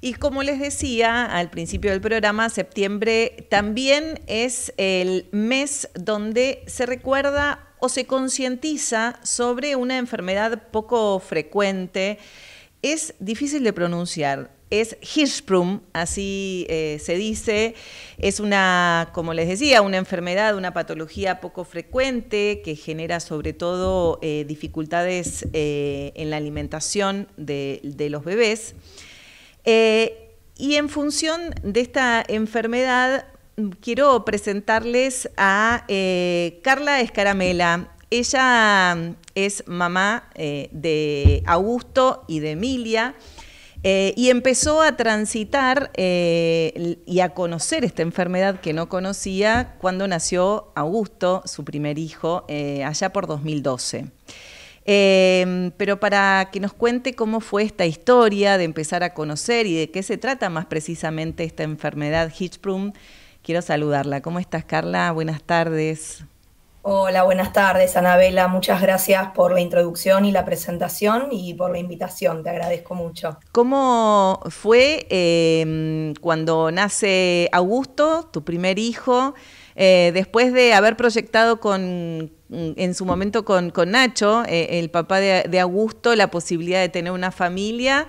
Y como les decía al principio del programa, septiembre también es el mes donde se recuerda o se concientiza sobre una enfermedad poco frecuente. Es difícil de pronunciar. Es Hirschsprung, así se dice. Es una, como les decía, una enfermedad, una patología poco frecuente que genera sobre todo dificultades en la alimentación de los bebés. Y en función de esta enfermedad, quiero presentarles a Carla Escaramela. Ella es mamá de Augusto y de Emilia. Y empezó a transitar y a conocer esta enfermedad que no conocía cuando nació Augusto, su primer hijo, allá por 2012. Pero para que nos cuente cómo fue esta historia de empezar a conocer y de qué se trata más precisamente esta enfermedad Hirschsprung, quiero saludarla. ¿Cómo estás, Carla? Buenas tardes. Hola, buenas tardes, Anabela. Muchas gracias por la introducción y la presentación y por la invitación. Te agradezco mucho. ¿Cómo fue cuando nace Augusto, tu primer hijo, después de haber proyectado en su momento con Nacho, el papá de Augusto, la posibilidad de tener una familia?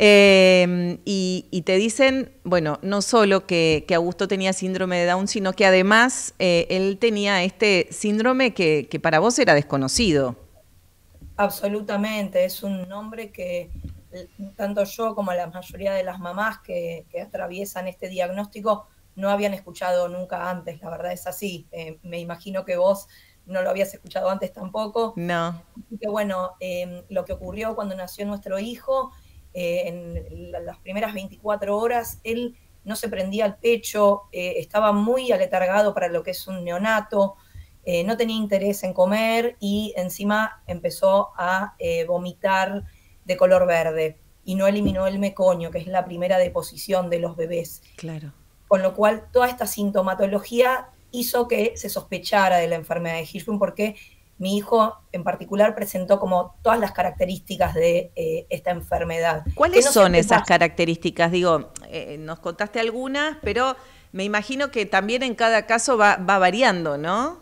Y te dicen, bueno, no solo que Augusto tenía síndrome de Down, sino que además él tenía este síndrome que para vos era desconocido. Absolutamente, es un nombre que tanto yo como la mayoría de las mamás que atraviesan este diagnóstico no habían escuchado nunca antes. La verdad es así. Me imagino que vos no lo habías escuchado antes tampoco. No. Así que bueno, lo que ocurrió cuando nació nuestro hijo, en las primeras 24 horas, él no se prendía el pecho, estaba muy aletargado para lo que es un neonato, no tenía interés en comer y encima empezó a vomitar de color verde y no eliminó el meconio, que es la primera deposición de los bebés. Claro. Con lo cual, toda esta sintomatología hizo que se sospechara de la enfermedad de Hirschsprung porque mi hijo en particular presentó como todas las características de esta enfermedad, que ¿Cuáles no son siempre esas pasa. características? Digo, nos contaste algunas, pero me imagino que también en cada caso va variando, ¿no?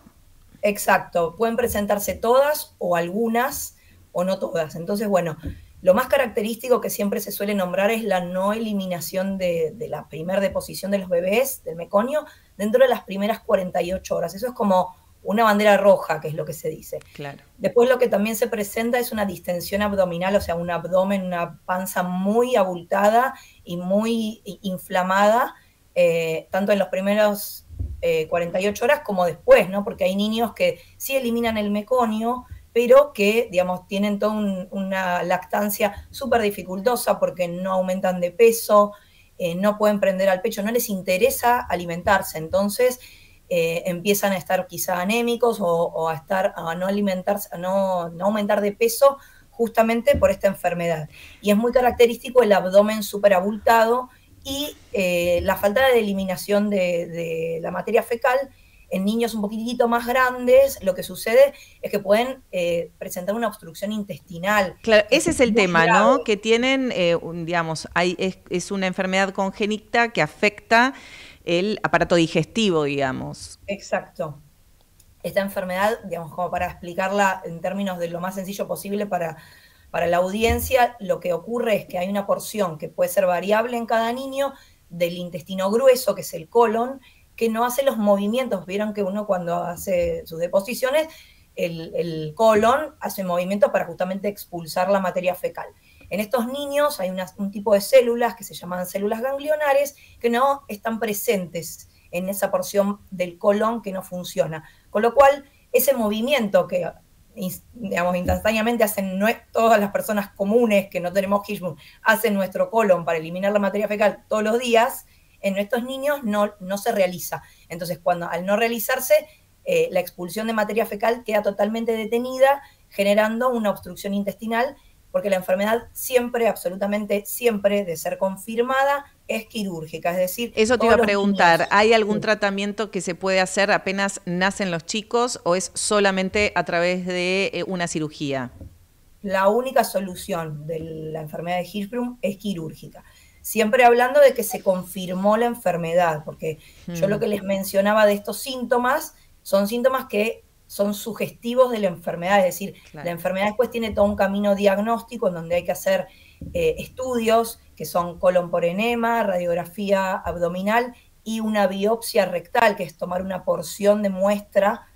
Exacto, pueden presentarse todas o algunas o no todas. Entonces, bueno, lo más característico que siempre se suele nombrar es la no eliminación de la primera deposición de los bebés, del meconio, dentro de las primeras 48 horas. Eso es como una bandera roja, que es lo que se dice. Claro. Después lo que también se presenta es una distensión abdominal, o sea, un abdomen, una panza muy abultada y muy inflamada, tanto en los primeros 48 horas como después, ¿no? Porque hay niños que sí eliminan el meconio, pero que, digamos, tienen toda una lactancia súper dificultosa porque no aumentan de peso, no pueden prender al pecho, no les interesa alimentarse. Entonces, empiezan a estar quizá anémicos o a no alimentarse, no aumentar de peso justamente por esta enfermedad. Y es muy característico el abdomen súper abultado y la falta de eliminación de la materia fecal en niños un poquitito más grandes. Lo que sucede es que pueden presentar una obstrucción intestinal Claro, ese es el muy tema, ¿no? grave. Que tienen, digamos, es una enfermedad congénita que afecta el aparato digestivo, digamos. Exacto. Esta enfermedad, digamos, como para explicarla en términos de lo más sencillo posible para la audiencia, lo que ocurre es que hay una porción que puede ser variable en cada niño del intestino grueso, que es el colon, que no hace los movimientos. Vieron que uno cuando hace sus deposiciones, el colon hace movimientos para justamente expulsar la materia fecal. En estos niños hay un tipo de células que se llaman células ganglionares que no están presentes en esa porción del colon que no funciona. Con lo cual, ese movimiento que digamos, instantáneamente hacen todas las personas comunes que no tenemos Hirschsprung, hacen nuestro colon para eliminar la materia fecal todos los días, en estos niños no se realiza. Entonces, al no realizarse, la expulsión de materia fecal queda totalmente detenida, generando una obstrucción intestinal, porque la enfermedad siempre, absolutamente siempre, de ser confirmada, es quirúrgica, es decir, Eso te iba todos a los preguntar, niños. ¿hay algún tratamiento que se puede hacer apenas nacen los chicos o es solamente a través de una cirugía? La única solución de la enfermedad de Hirschsprung es quirúrgica. siempre hablando de que se confirmó la enfermedad, porque yo lo que les mencionaba de estos síntomas son síntomas que son sugestivos de la enfermedad, es decir, la enfermedad después tiene todo un camino diagnóstico en donde hay que hacer estudios que son colon por enema, radiografía abdominal y una biopsia rectal, que es tomar una porción de muestra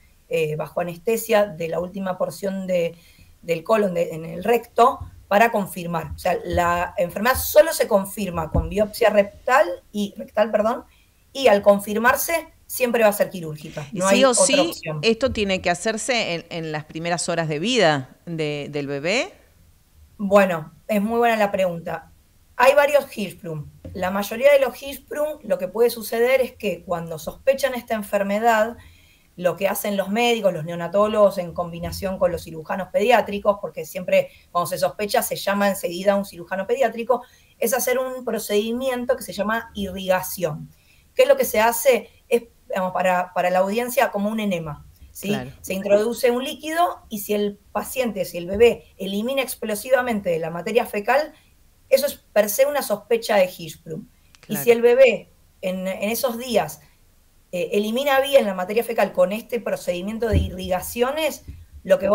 bajo anestesia de la última porción del colon en el recto para confirmar. O sea, la enfermedad solo se confirma con biopsia rectal, y al confirmarse siempre va a ser quirúrgica. No sí hay o sí, otra opción. ¿esto tiene que hacerse en las primeras horas de vida del bebé? Bueno, es muy buena la pregunta. Hay varios Hirschsprung. La mayoría de los Hirschsprung, lo que puede suceder es que cuando sospechan esta enfermedad, lo que hacen los médicos, los neonatólogos, en combinación con los cirujanos pediátricos, porque siempre cuando se sospecha se llama enseguida a un cirujano pediátrico, es hacer un procedimiento que se llama irrigación. ¿Qué es lo que se hace? Es, digamos, para la audiencia, como un enema. ¿Sí? Claro. Se introduce un líquido y si el paciente, si el bebé elimina explosivamente de la materia fecal, eso es per se una sospecha de Hirschsprung. Claro. Y si el bebé en esos días elimina bien la materia fecal con este procedimiento de irrigaciones, lo que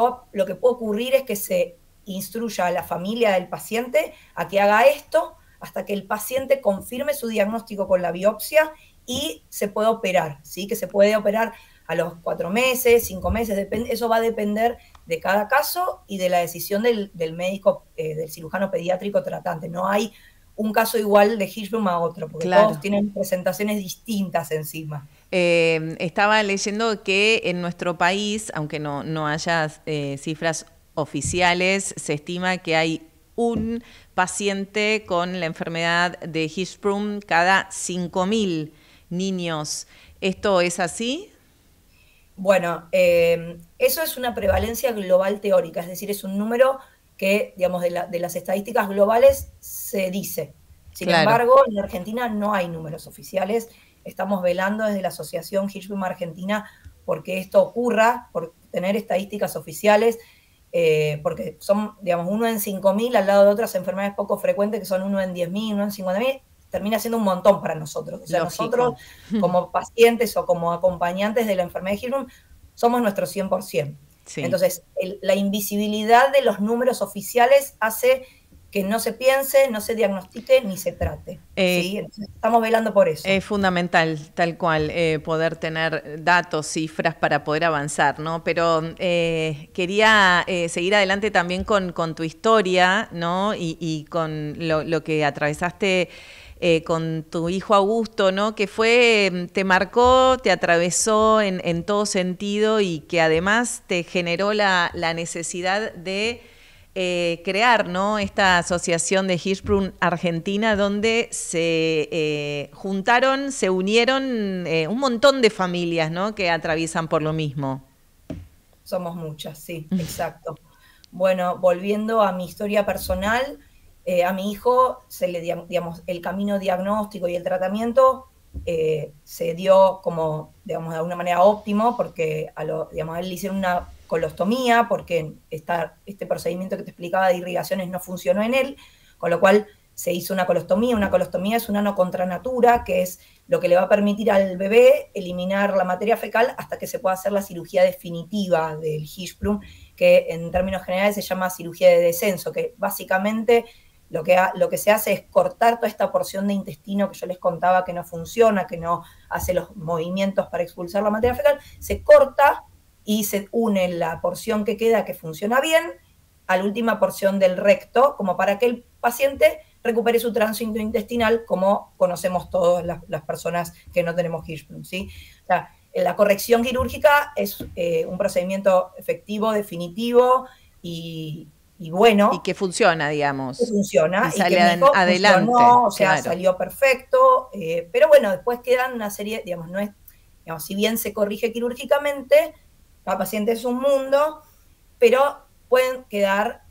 puede ocurrir es que se instruya a la familia del paciente a que haga esto hasta que el paciente confirme su diagnóstico con la biopsia y se puede operar, ¿sí? Que se puede operar a los 4 meses, 5 meses, eso va a depender de cada caso y de la decisión del médico, del cirujano pediátrico tratante. No hay un caso igual de Hirschsprung a otro, porque claro, todos tienen presentaciones distintas encima. Estaba leyendo que en nuestro país, aunque no haya cifras oficiales, se estima que hay un paciente con la enfermedad de Hirschsprung cada 5.000 niños. ¿Esto es así? Bueno, eso es una prevalencia global teórica, es decir, es un número que, digamos, de las estadísticas globales se dice. Sin embargo, en Argentina no hay números oficiales. Estamos velando desde la Asociación Hirschsprung Argentina porque esto ocurra, por tener estadísticas oficiales, porque son, digamos, 1 en 5.000 al lado de otras enfermedades poco frecuentes que son 1 en 10.000, 1 en 50.000, termina siendo un montón para nosotros. O sea, lógico, nosotros como pacientes o como acompañantes de la enfermedad de Hirschsprung somos nuestro 100%. Sí. Entonces, la invisibilidad de los números oficiales hace que no se piense, no se diagnostique ni se trate. ¿Sí? Entonces, estamos velando por eso. Es fundamental, tal cual, poder tener datos, cifras para poder avanzar, ¿no? Pero quería seguir adelante también con tu historia, ¿no? Y con lo que atravesaste con tu hijo Augusto, ¿no? Que te marcó, te atravesó en todo sentido y que además te generó la necesidad de crear, ¿no? Esta asociación de Hirschsprung Argentina, donde se juntaron, se unieron un montón de familias, ¿no? Que atraviesan por lo mismo. Somos muchas, sí, exacto. Bueno, volviendo a mi historia personal, a mi hijo digamos, el camino diagnóstico y el tratamiento se dio como, digamos, de alguna manera óptimo, porque digamos, a él le hicieron una colostomía, porque este procedimiento que te explicaba de irrigaciones no funcionó en él, con lo cual se hizo una colostomía. Una colostomía es un ano contra natura, que es lo que le va a permitir al bebé eliminar la materia fecal hasta que se pueda hacer la cirugía definitiva del Hirschsprung, que en términos generales se llama cirugía de descenso, que básicamente lo que se hace es cortar toda esta porción de intestino que yo les contaba que no funciona, que no hace los movimientos para expulsar la materia fecal, se corta y se une la porción que queda, que funciona bien, a la última porción del recto, como para que el paciente recupere su tránsito intestinal, como conocemos todas las personas que no tenemos Hirschsprung, ¿sí? O sea, la corrección quirúrgica es un procedimiento efectivo, definitivo y bueno. Y que funciona, digamos. Que funciona. Y sale adelante. Funcionó, o sea, claro, salió perfecto. Pero bueno, después quedan una serie, digamos, no es, digamos, si bien se corrige quirúrgicamente, cada paciente es un mundo, pero pueden quedar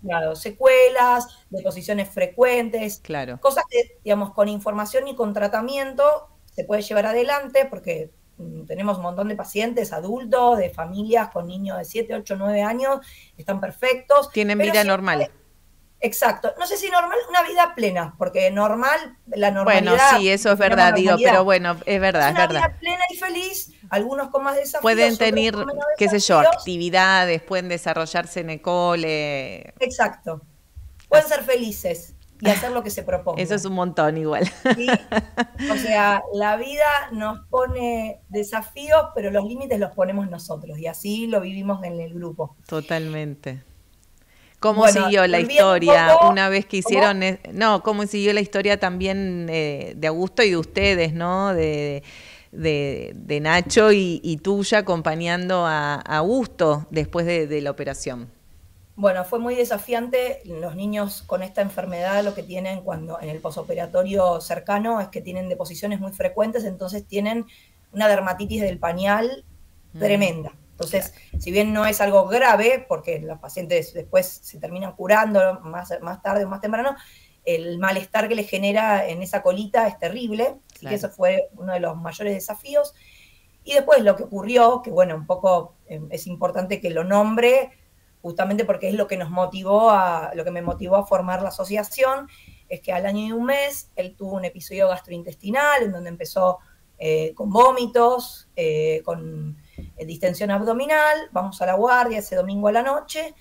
digamos, secuelas, deposiciones frecuentes, claro, cosas que, digamos, con información y con tratamiento se puede llevar adelante, porque tenemos un montón de pacientes adultos, de familias con niños de 7, 8, 9 años, están perfectos. Tienen vida normal. Exacto. No sé si normal, una vida plena, porque normal, la Bueno, normalidad, sí, eso es tenemos verdad, digo, pero normalidad. bueno, es Es verdad, es una verdad. vida plena y feliz, algunos con más Pueden desafíos, otros tener, con menos qué sé yo, desafíos. actividades, pueden desarrollarse en el cole. Exacto. Pueden Así. ser felices y hacer lo que se Eso es propongan. un montón igual. ¿Sí? O sea, la vida nos pone desafíos, pero los límites los ponemos nosotros y así lo vivimos en el grupo. Totalmente. ¿Cómo Bueno, siguió la volviendo un historia poco, una vez que ¿cómo? hicieron, no, cómo siguió la historia también de Augusto y de ustedes, ¿no? De Nacho y tuya acompañando a Augusto después de la operación. Bueno, fue muy desafiante. Los niños con esta enfermedad lo que tienen cuando en el posoperatorio cercano es que tienen deposiciones muy frecuentes, entonces tienen una dermatitis del pañal Mm, tremenda. claro. Entonces, si bien no es algo grave, porque los pacientes después se terminan curando más tarde o más temprano, el malestar que les genera en esa colita es terrible. Así que Claro. eso fue uno de los mayores desafíos. Y después lo que ocurrió, que bueno, un poco es importante que lo nombre, justamente porque es lo que nos motivó lo que me motivó a formar la asociación, es que al año y un mes él tuvo un episodio gastrointestinal en donde empezó con vómitos, con distensión abdominal, vamos a la guardia ese domingo a la noche,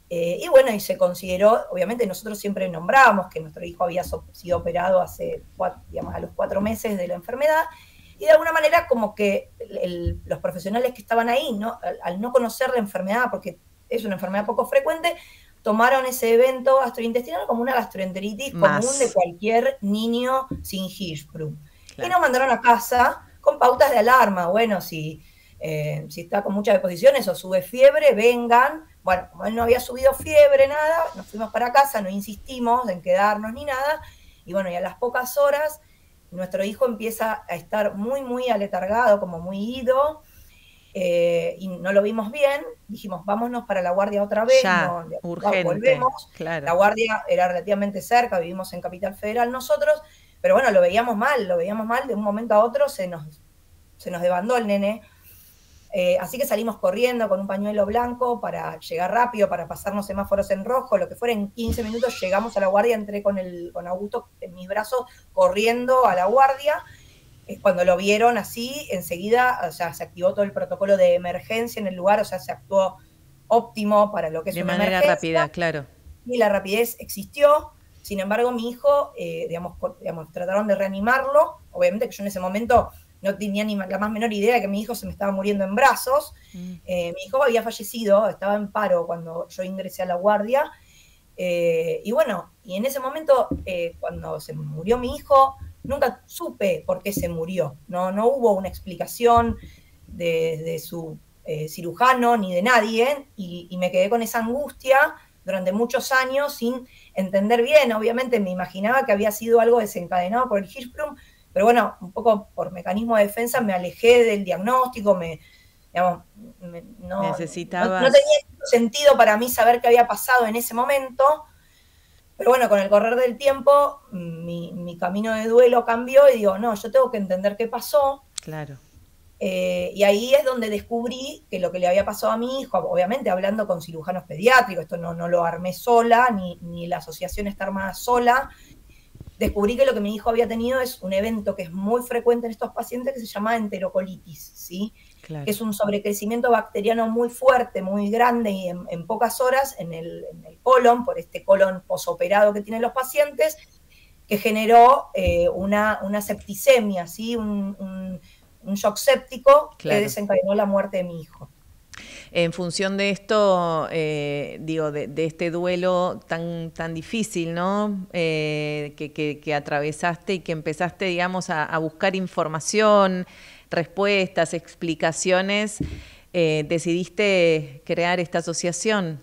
y bueno, y se consideró, obviamente nosotros siempre nombrábamos que nuestro hijo había sido operado digamos, a los 4 meses de la enfermedad, y de alguna manera como que los profesionales que estaban ahí, ¿no? Al no conocer la enfermedad, porque es una enfermedad poco frecuente, tomaron ese evento gastrointestinal como una gastroenteritis común de Más, cualquier niño sin Hirschsprung. Y claro. nos mandaron a casa con pautas de alarma. Bueno, si está con muchas deposiciones o sube fiebre, vengan. Bueno, como él no había subido fiebre, nada, nos fuimos para casa, no insistimos en quedarnos ni nada. Y bueno, y a las pocas horas, nuestro hijo empieza a estar muy, muy aletargado, como muy ido, y no lo vimos bien, dijimos, vámonos para la guardia otra vez, Ya, no, urgente, volvemos, claro. la guardia era relativamente cerca, vivimos en Capital Federal nosotros, pero bueno, lo veíamos mal, de un momento a otro se nos desbandó el nene, así que salimos corriendo con un pañuelo blanco para llegar rápido, para pasarnos semáforos en rojo, lo que fuera, en 15 minutos llegamos a la guardia, entré con Augusto en mis brazos corriendo a la guardia. Cuando lo vieron así, enseguida, o sea, se activó todo el protocolo de emergencia en el lugar, o sea, se actuó óptimo para lo que es De una manera emergencia, rápida, claro. y la rapidez existió. Sin embargo, mi hijo, digamos, trataron de reanimarlo. Obviamente que yo en ese momento no tenía ni la más menor idea de que mi hijo se me estaba muriendo en brazos. Mm. Mi hijo había fallecido, estaba en paro cuando yo ingresé a la guardia. Y bueno, y en ese momento, cuando se murió mi hijo, nunca supe por qué se murió. No hubo una explicación de su cirujano ni de nadie, y me quedé con esa angustia durante muchos años sin entender bien. Obviamente me imaginaba que había sido algo desencadenado por el Hirschsprung, pero bueno, un poco por mecanismo de defensa me alejé del diagnóstico, digamos, no Necesitabas, tenía sentido para mí saber qué había pasado en ese momento, pero bueno, con el correr del tiempo mi camino de duelo cambió y digo, no, yo tengo que entender qué pasó. claro. Y ahí es donde descubrí que lo que le había pasado a mi hijo, obviamente hablando con cirujanos pediátricos, esto no lo armé sola, ni la asociación está armada sola, descubrí que lo que mi hijo había tenido es un evento que es muy frecuente en estos pacientes que se llama enterocolitis, ¿sí? Que Claro. es un sobrecrecimiento bacteriano muy fuerte, muy grande y en pocas horas en el colon, por este colon posoperado que tienen los pacientes, que generó una septicemia, ¿sí? Un shock séptico que Claro. desencadenó la muerte de mi hijo. En función de esto, digo, de este duelo tan difícil, ¿no? Que atravesaste y que empezaste, digamos, a buscar información, respuestas, explicaciones, decidiste crear esta asociación.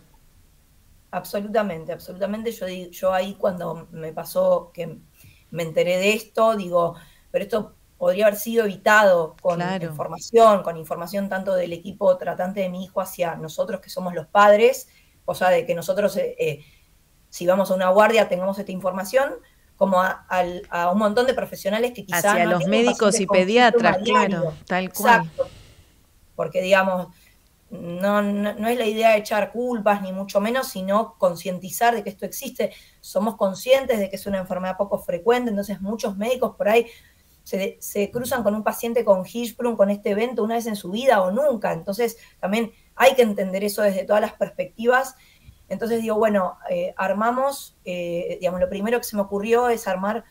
Absolutamente, absolutamente. Yo ahí cuando me pasó que me enteré de esto, digo, pero esto podría haber sido evitado Claro. con información tanto del equipo tratante de mi hijo hacia nosotros que somos los padres, cosa de que nosotros, si vamos a una guardia, tengamos esta información, como a un montón de profesionales que quizás Hacia no los atienden médicos pacientes y con síntoma pediatras, claro, diario. tal cual. Exacto, porque digamos, no es la idea de echar culpas, ni mucho menos, sino concientizar de que esto existe. Somos conscientes de que es una enfermedad poco frecuente, entonces muchos médicos por ahí se cruzan con un paciente con Hirschsprung, con este evento, una vez en su vida o nunca. Entonces también hay que entender eso desde todas las perspectivas. Entonces digo, bueno, armamos, digamos, lo primero que se me ocurrió es armar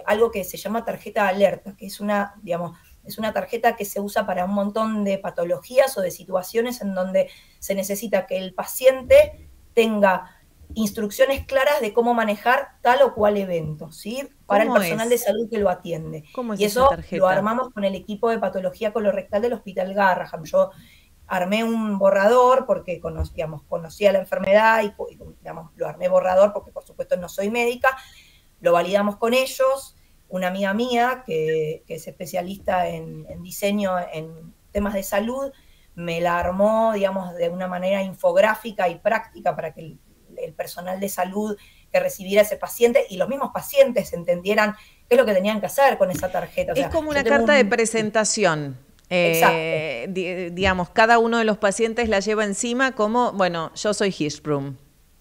algo que se llama tarjeta de alerta, que es una, digamos, es una tarjeta que se usa para un montón de patologías o de situaciones en donde se necesita que el paciente tenga instrucciones claras de cómo manejar tal o cual evento, ¿sí? Para el personal de salud que lo atiende. ¿Cómo es y esa eso tarjeta? lo armamos con el equipo de patología colorectal del Hospital Garrahan. Yo armé un borrador porque conocía la enfermedad y digamos, lo armé borrador porque por supuesto no soy médica, lo validamos con ellos. Una amiga mía que es especialista en diseño en temas de salud, me la armó, digamos, de una manera infográfica y práctica para que el personal de salud que recibiera ese paciente y los mismos pacientes entendieran qué es lo que tenían que hacer con esa tarjeta. O sea, es como una carta de presentación. Digamos, cada uno de los pacientes la lleva encima como, bueno, yo soy Hirschsprung.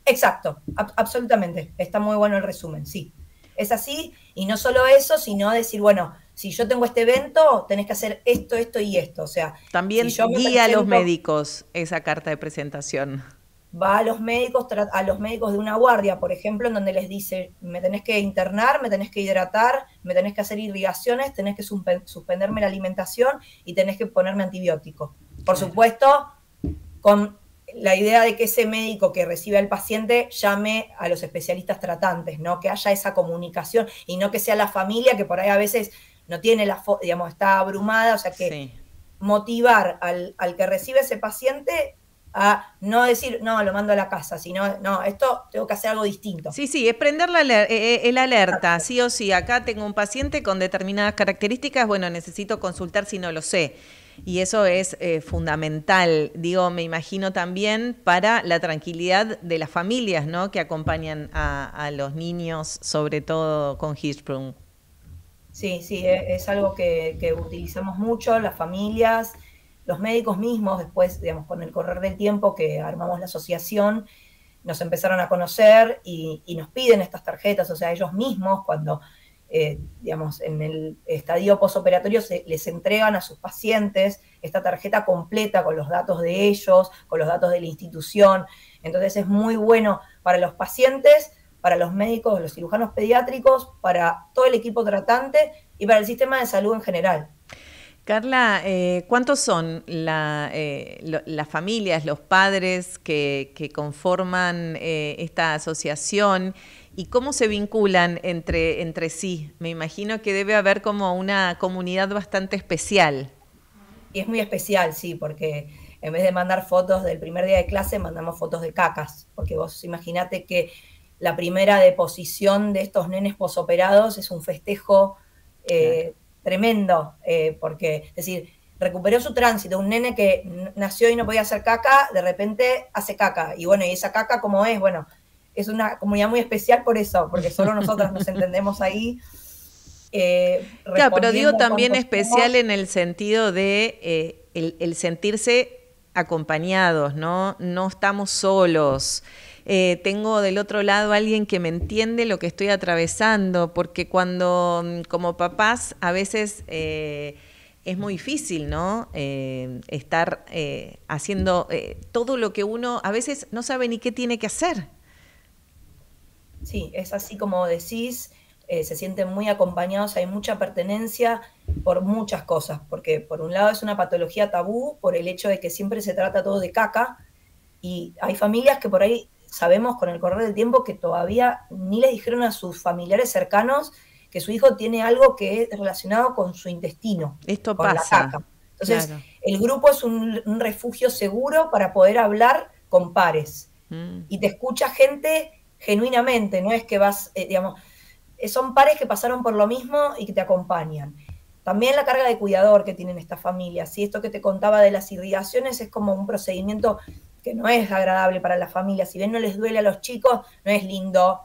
Exacto, absolutamente. Está muy bueno el resumen, sí. Es así, y no solo eso, sino decir, bueno, si yo tengo este evento, tenés que hacer esto, esto y esto. O sea, también si yo guía a los médicos esa carta de presentación. Va a los médicos de una guardia, por ejemplo, en donde les dice, me tenés que internar, me tenés que hidratar, me tenés que hacer irrigaciones, tenés que suspenderme la alimentación y tenés que ponerme antibiótico. Por supuesto, con la idea de que ese médico que recibe al paciente llame a los especialistas tratantes, ¿no? Que haya esa comunicación y no que sea la familia que por ahí a veces no tiene digamos, está abrumada, o sea que sí. Motivar al que recibe ese paciente a no decir, no, lo mando a la casa, sino, no, esto tengo que hacer algo distinto. Sí, es prender el alerta, sí o sí. Acá tengo un paciente con determinadas características, bueno, necesito consultar si no lo sé. Y eso es fundamental, digo, me imagino también para la tranquilidad de las familias, ¿no? Que acompañan a los niños, sobre todo con Hirschsprung. Sí, es algo que utilizamos mucho, las familias, los médicos mismos, después, digamos, con el correr del tiempo que armamos la asociación, nos empezaron a conocer y nos piden estas tarjetas, o sea, ellos mismos cuando, digamos, en el estadio postoperatorio les entregan a sus pacientes esta tarjeta completa con los datos de ellos, con los datos de la institución. Entonces es muy bueno para los pacientes, para los médicos, los cirujanos pediátricos, para todo el equipo tratante y para el sistema de salud en general. Carla, ¿cuántos son las familias, los padres que conforman esta asociación y cómo se vinculan entre sí? Me imagino que debe haber como una comunidad bastante especial. Y es muy especial, sí, porque en vez de mandar fotos del primer día de clase, mandamos fotos de cacas, porque vos imaginate que la primera deposición de estos nenes posoperados es un festejo claro. Tremendo, porque, es decir, recuperó su tránsito, un nene que nació y no podía hacer caca, de repente hace caca, y bueno, y esa caca como es, bueno, es una comunidad muy especial por eso, porque solo nosotras nos entendemos ahí. Claro, pero digo también especial en el sentido de el sentirse acompañados, ¿no? No estamos solos. Tengo del otro lado a alguien que me entiende lo que estoy atravesando, porque cuando como papás a veces es muy difícil, ¿no? Estar haciendo todo lo que uno a veces no sabe ni qué tiene que hacer. Sí, es así como decís, se sienten muy acompañados, hay mucha pertenencia por muchas cosas, porque por un lado es una patología tabú, por el hecho de que siempre se trata todo de caca, y hay familias que por ahí sabemos con el correr del tiempo que todavía ni les dijeron a sus familiares cercanos que su hijo tiene algo que es relacionado con su intestino. Esto con pasa. La caca. Entonces, claro. El grupo es un refugio seguro para poder hablar con pares. Y te escucha gente genuinamente, no es que vas, digamos, son pares que pasaron por lo mismo y que te acompañan. También la carga de cuidador que tienen estas familias. ¿Sí? Esto que te contaba de las irrigaciones es como un procedimiento que no es agradable para las familias. Si bien no les duele a los chicos, no es lindo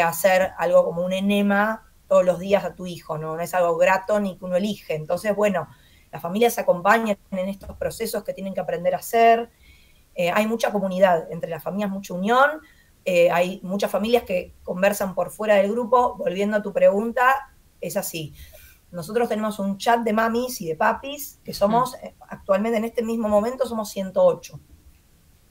hacer algo como un enema todos los días a tu hijo, ¿no? No es algo grato ni que uno elige. Entonces, bueno, las familias se acompañan en estos procesos que tienen que aprender a hacer. Hay mucha comunidad entre las familias, mucha unión. Hay muchas familias que conversan por fuera del grupo. Volviendo a tu pregunta, es así. Nosotros tenemos un chat de mamis y de papis, que somos, actualmente en este mismo momento, somos 108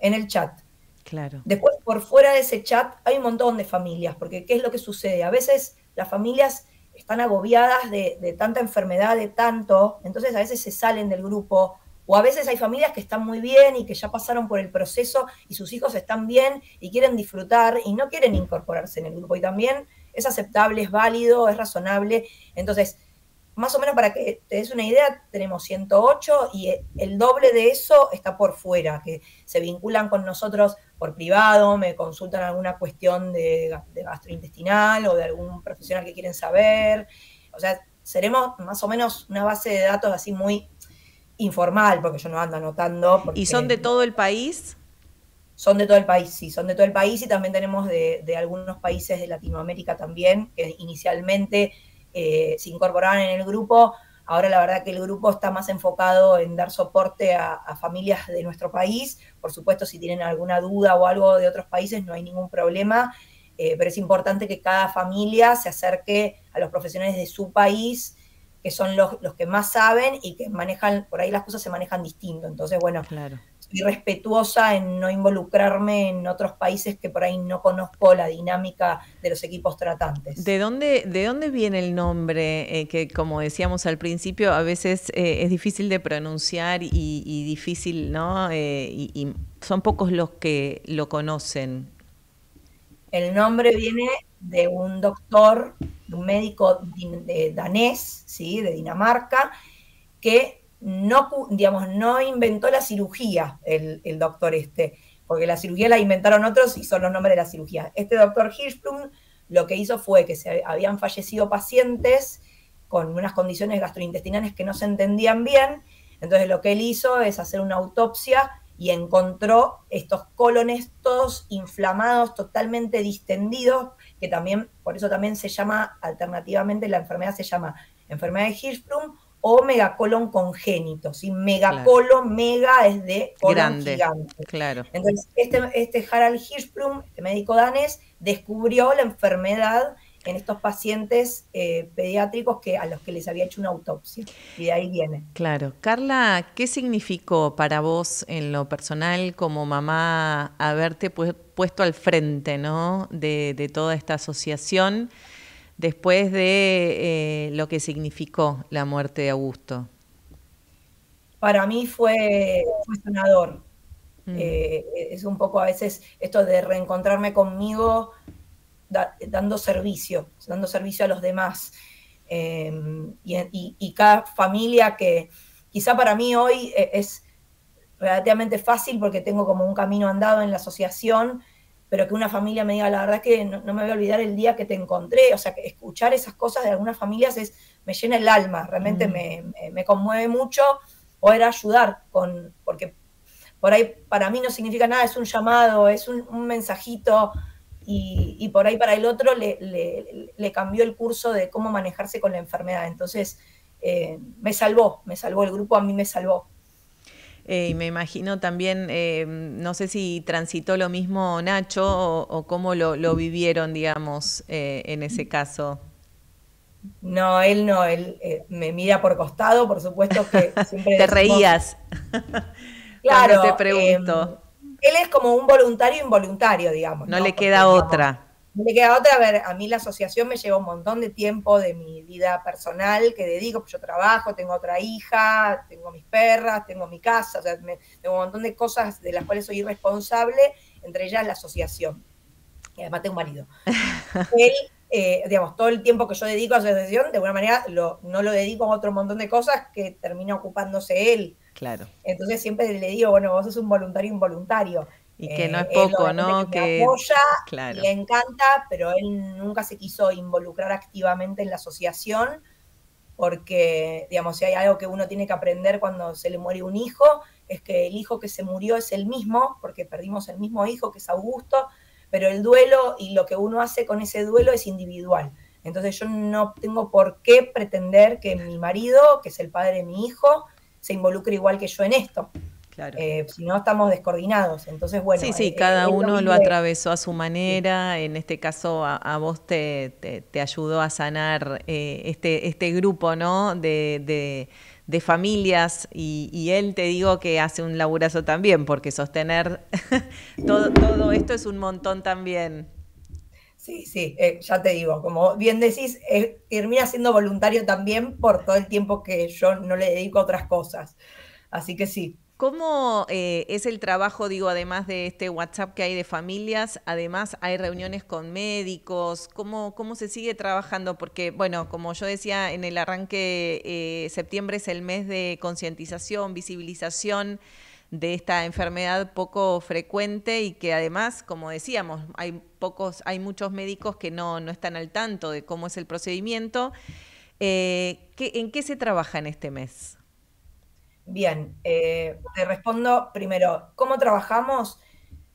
en el chat. Claro. Después, por fuera de ese chat, hay un montón de familias, porque ¿qué es lo que sucede? A veces las familias están agobiadas de tanta enfermedad, de tanto, entonces a veces se salen del grupo, o a veces hay familias que están muy bien y que ya pasaron por el proceso y sus hijos están bien y quieren disfrutar y no quieren incorporarse en el grupo. Y también es aceptable, es válido, es razonable. Entonces, más o menos para que te des una idea, tenemos 108 y el doble de eso está por fuera, que se vinculan con nosotros por privado, me consultan alguna cuestión de gastrointestinal o de algún profesional que quieren saber. O sea, seremos más o menos una base de datos así muy informal, porque yo no ando anotando. ¿Y son de todo el país? Son de todo el país, sí, son de todo el país y también tenemos de algunos países de Latinoamérica también, que inicialmente se incorporaban en el grupo. Ahora la verdad que el grupo está más enfocado en dar soporte a familias de nuestro país. Por supuesto, si tienen alguna duda o algo de otros países, no hay ningún problema, pero es importante que cada familia se acerque a los profesionales de su país, que son los que más saben y que manejan, por ahí las cosas se manejan distinto. Entonces, bueno, claro, soy respetuosa en no involucrarme en otros países que por ahí no conozco la dinámica de los equipos tratantes. ¿De dónde viene el nombre? Que como decíamos al principio, a veces es difícil de pronunciar y difícil, ¿no? Y son pocos los que lo conocen. El nombre viene de un doctor, de un médico danés, ¿sí? De Dinamarca, que no inventó la cirugía, el doctor porque la cirugía la inventaron otros y son los nombres de la cirugía. Este doctor Hirschsprung lo que hizo fue que se habían fallecido pacientes con unas condiciones gastrointestinales que no se entendían bien, entonces lo que él hizo es hacer una autopsia y encontró estos cólones todos inflamados, totalmente distendidos, que también, por eso también se llama, alternativamente la enfermedad se llama enfermedad de Hirschsprung o megacolon congénito, ¿sí? Megacolon, claro. Mega es de colon grande, gigante. Claro. Entonces, este Harald Hirschsprung, este médico danés, descubrió la enfermedad en estos pacientes pediátricos a los que les había hecho una autopsia. Y de ahí viene. Claro. Carla, ¿qué significó para vos en lo personal como mamá haberte puesto al frente, ¿no? de toda esta asociación después de lo que significó la muerte de Augusto? Para mí fue sanador. Es un poco a veces esto de reencontrarme conmigo dando servicio a los demás. Y cada familia que quizá para mí hoy es relativamente fácil porque tengo como un camino andado en la asociación, pero que una familia me diga, la verdad es que no me voy a olvidar el día que te encontré, o sea, que escuchar esas cosas de algunas familias me llena el alma, realmente me conmueve mucho poder ayudar, porque por ahí para mí no significa nada, es un llamado, es un mensajito, y por ahí para el otro le cambió el curso de cómo manejarse con la enfermedad. Entonces, me salvó el grupo, a mí me salvó. Y me imagino también, no sé si transitó lo mismo Nacho o cómo lo vivieron, digamos, en ese caso. No, él me mira por costado, por supuesto que siempre Te reías. Claro, te pregunto. Él es como un voluntario involuntario, digamos. No le queda otra. No le queda otra. A ver, a mí la asociación me lleva un montón de tiempo de mi vida personal que dedico, pues yo trabajo, tengo otra hija, tengo mis perras, tengo mi casa, o sea, tengo un montón de cosas de las cuales soy responsable, entre ellas la asociación. Y además tengo un marido. Él, digamos, todo el tiempo que yo dedico a la asociación, de alguna manera no lo dedico a otro montón de cosas que termina ocupándose él. Claro. Entonces siempre le digo, bueno, vos sos un voluntario involuntario. Y que no es poco, ¿no? Que me apoya, claro. Y le encanta, pero él nunca se quiso involucrar activamente en la asociación, porque, digamos, si hay algo que uno tiene que aprender cuando se le muere un hijo, es que el hijo que se murió es el mismo, porque perdimos el mismo hijo, que es Augusto, pero el duelo y lo que uno hace con ese duelo es individual. Entonces yo no tengo por qué pretender que mi marido, que es el padre de mi hijo, se involucre igual que yo en esto. Claro. Si no, estamos descoordinados. Entonces, bueno. Sí, cada uno lo atravesó a su manera. Sí. En este caso, a vos te ayudó a sanar este grupo, ¿no? De familias. Y él, te digo, que hace un laburazo también, porque sostener todo esto es un montón también. Sí, ya te digo, como bien decís, termina siendo voluntario también por todo el tiempo que yo no le dedico a otras cosas. Así que sí. ¿Cómo es el trabajo, digo, además de este WhatsApp que hay de familias? Además, hay reuniones con médicos. ¿Cómo se sigue trabajando? Porque, bueno, como yo decía en el arranque, septiembre es el mes de concientización, visibilización de esta enfermedad poco frecuente y que además, como decíamos, hay muchos médicos que no están al tanto de cómo es el procedimiento. ¿En qué se trabaja en este mes? Bien, te respondo primero, ¿cómo trabajamos?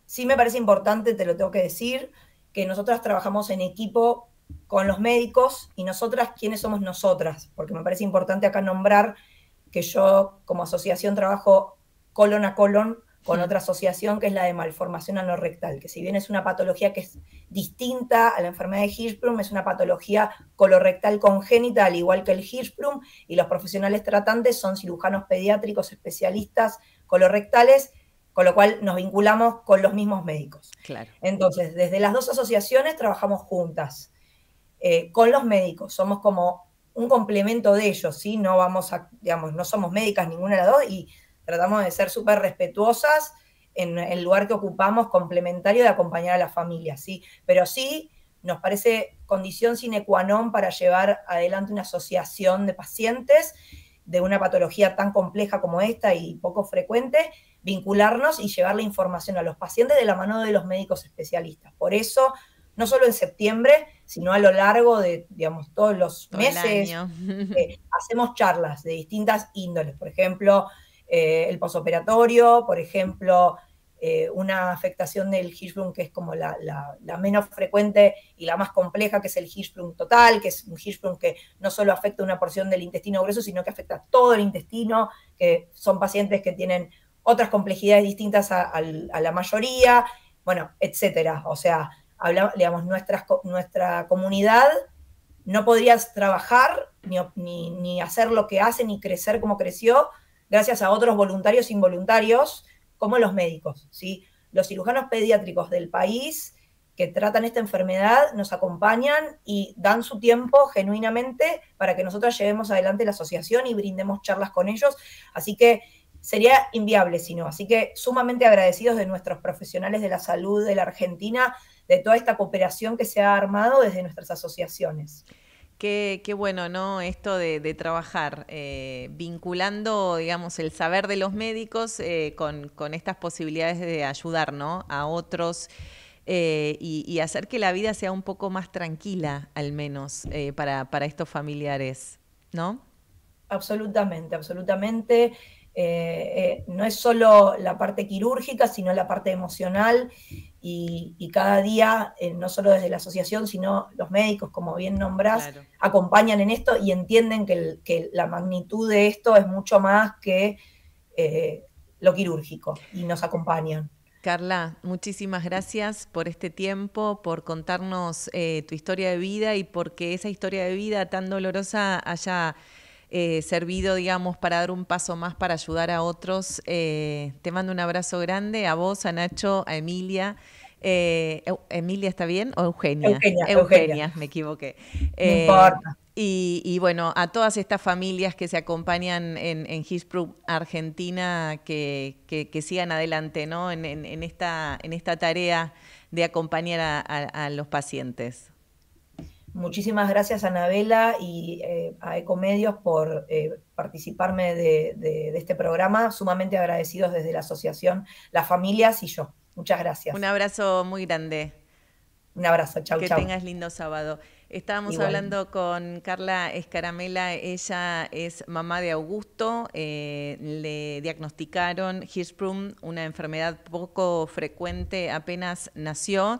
Sí me parece importante, te lo tengo que decir, que nosotras trabajamos en equipo con los médicos y nosotras, ¿quiénes somos nosotras? Porque me parece importante acá nombrar que yo como asociación trabajo colon a colon con otra asociación que es la de malformación anorrectal, que si bien es una patología que es distinta a la enfermedad de Hirschsprung, es una patología colorectal congénita, al igual que el Hirschsprung, y los profesionales tratantes son cirujanos pediátricos especialistas colorectales, con lo cual nos vinculamos con los mismos médicos. Claro. Entonces, desde las dos asociaciones trabajamos juntas. Con los médicos, somos como un complemento de ellos, ¿sí? No vamos a, digamos, no somos médicas ninguna de las dos y tratamos de ser súper respetuosas en el lugar que ocupamos, complementario de acompañar a las familias, ¿sí? Pero sí nos parece condición sine qua non para llevar adelante una asociación de pacientes de una patología tan compleja como esta y poco frecuente, vincularnos y llevar la información a los pacientes de la mano de los médicos especialistas. Por eso, no solo en septiembre, sino a lo largo de, digamos, todos los meses, hacemos charlas de distintas índoles. Por ejemplo, el posoperatorio, por ejemplo, una afectación del Hirschsprung que es como la menos frecuente y la más compleja, que es el Hirschsprung total, que es un Hirschsprung que no solo afecta una porción del intestino grueso, sino que afecta todo el intestino, que son pacientes que tienen otras complejidades distintas a la mayoría, bueno, etcétera. O sea, digamos, nuestra comunidad no podría trabajar ni hacer lo que hace, ni crecer como creció, gracias a otros voluntarios e involuntarios, como los médicos, ¿sí? Los cirujanos pediátricos del país que tratan esta enfermedad nos acompañan y dan su tiempo genuinamente para que nosotros llevemos adelante la asociación y brindemos charlas con ellos. Así que sería inviable si no. Así que sumamente agradecidos de nuestros profesionales de la salud de la Argentina, de toda esta cooperación que se ha armado desde nuestras asociaciones. Qué bueno, ¿no? Esto de trabajar, vinculando, digamos, el saber de los médicos con estas posibilidades de ayudar, ¿no? A otros y hacer que la vida sea un poco más tranquila, al menos, para estos familiares, ¿no? Absolutamente, absolutamente. No es solo la parte quirúrgica, sino la parte emocional y cada día, no solo desde la asociación, sino los médicos, como bien nombrás, claro, acompañan en esto y entienden que la magnitud de esto es mucho más que lo quirúrgico y nos acompañan. Carla, muchísimas gracias por este tiempo, por contarnos tu historia de vida y porque esa historia de vida tan dolorosa haya servido, digamos, para dar un paso más para ayudar a otros. Te mando un abrazo grande, a vos, a Nacho, a Emilia. ¿Emilia está bien? ¿O Eugenia? Eugenia, me equivoqué. No importa. Y bueno, a todas estas familias que se acompañan en Hirschsprung Argentina, que sigan adelante, ¿no? en esta tarea de acompañar a los pacientes. Muchísimas gracias, Anabela, y a Ecomedios por participarme de este programa. Sumamente agradecidos desde la asociación, las familias y yo. Muchas gracias. Un abrazo muy grande. Un abrazo, chau, chau. Que tengas lindo sábado. Estábamos hablando con Carla Escaramela, ella es mamá de Augusto, le diagnosticaron Hirschsprung, una enfermedad poco frecuente, apenas nació.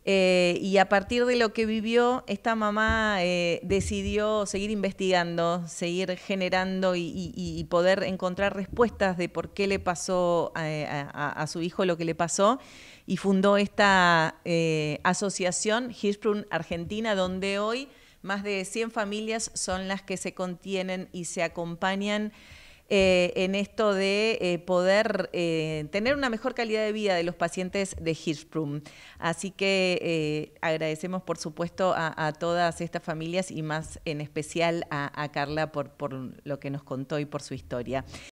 Y a partir de lo que vivió, esta mamá decidió seguir investigando, seguir generando y poder encontrar respuestas de por qué le pasó a su hijo lo que le pasó, y fundó esta asociación Hirschsprung Argentina, donde hoy más de 100 familias son las que se contienen y se acompañan en esto de poder tener una mejor calidad de vida de los pacientes de Hirschsprung. Así que agradecemos, por supuesto, a todas estas familias y más en especial a Carla por lo que nos contó y por su historia.